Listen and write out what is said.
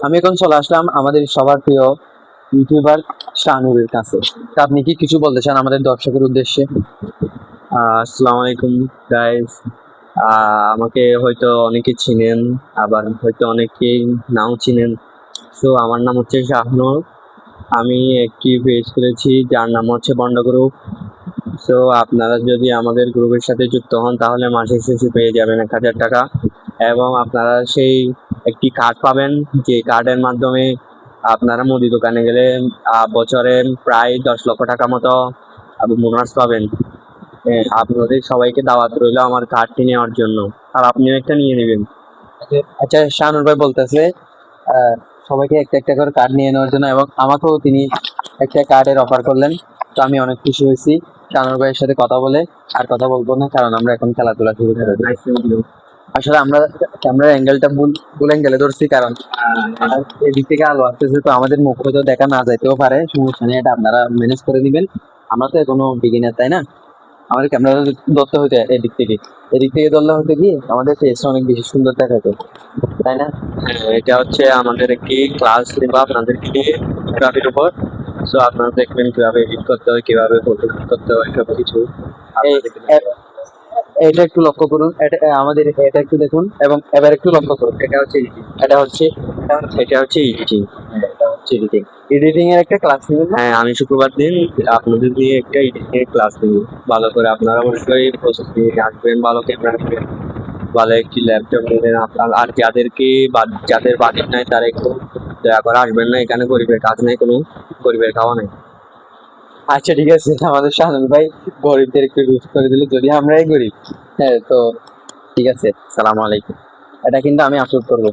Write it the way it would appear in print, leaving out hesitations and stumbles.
আমি এখন চলে আসলাম আমাদের সবার প্রিয় ইউটিউবার শাহনুরের কাছে। তা আপনি কি কিছু বলতে চান আমাদের দর্শকের উদ্দেশ্যে? আসসালামু আলাইকুম গাইস। আমাকে হয়তো অনেকে চিনেন, আবার হয়তো অনেকেই নাও চিনেন। সো আমার নাম হচ্ছে শাহনুর। আমি একটি পেজ করেছি যার নাম হচ্ছে বন্ড গ্রুপ। সো আপনারা যদি আমাদের গ্রুপের সাথে যুক্ত হন তাহলে মাসের শেষে পেয়ে যাবেন 1,000 টাকা, এবং আপনারা সেই একটি কার্ড পাবেন, যে কার্ডের মাধ্যমে আপনারা মুদি দোকানে গেলে বছরে প্রায় 10 লক্ষ টাকা মতো বোনাস পাবেন। আপনাদের সবাইকে দাওয়াত রইলো আমার কার্ডটি নেওয়ার জন্য, আর আপনিও একটা নিয়ে নেবেন। আচ্ছা, শাহনুর ভাই বলতেছে আহ, সবাইকে একটা একটা করে কার্ড নিয়ে নেওয়ার জন্য, এবং আমাকেও তিনি একটা কার্ডের অফার করলেন। তো আমি অনেক খুশি হয়েছি শাহনুর ভাইয়ের সাথে কথা বলে। আর কথা বলবো না, কারণ আমরা এখন খেলাধুলা শুরু করে দেবো। আসলে আমরা ক্যামেরার অ্যাঙ্গেলটা ভুল ভুল অ্যাঙ্গেলে ধরছি, কারণ এদিক থেকে আলো আসতেছে, তো আমাদের মুখ হয়তো দেখা না যাইতেও পারে। সমস্যা নেই, এটা আপনারা ম্যানেজ করে দিবেন। আমরা তো এখনো বিগিনার, তাই না? আমাদের ক্যামেরা ধরতে হইতো এদিক থেকে ধরলে হয়তো কি আমাদের ফেসটা অনেক বেশি সুন্দর দেখাতো, তাই না? এটা হচ্ছে আমাদের একটি ক্লাস নেব আপনাদেরকে ফটোগ্রাফির উপর। সো আপনারা দেখবেন কিভাবে এডিট করতে হয়, কিভাবে ফটো করতে হয়, সবকিছু এই এ- এটা একটু লক্ষ্য করুন, আমাদের এটা একটু দেখুন, এবং এবার একটু লক্ষ্য করুন। এটা হচ্ছে editing, এটা হচ্ছে এটা হচ্ছে এডিটিং। এটা হচ্ছে এডিটিং। এডিটিং এর একটা ক্লাস নেবেন না? হ্যাঁ, আমি শুক্রবার দিন আপনাদের দিয়ে একটা এডিটিং এর ক্লাস নেব। ভালো করে আপনারা অবশ্যই প্রস্তুতি আসবেন, ভালো ক্যামেরা নেবেন, ভালো একটি ল্যাপটপ নেবেন। আপনার আর যাদের বাজেট নাই তারা একটু দয়া করে আসবেন না, এখানে গরিবের কাজ নেই, কোনো গরিবের খাওয়া নেই। আচ্ছা, ঠিক আছে, আমাদের শাহনুর ভাই গরিবদের একটু রুস্ট করে দিল, যদি আমরাই গরিব। হ্যাঁ, তো ঠিক আছে, সালাম আলাইকুম। এটা কিন্তু আমি আপলোড করবো।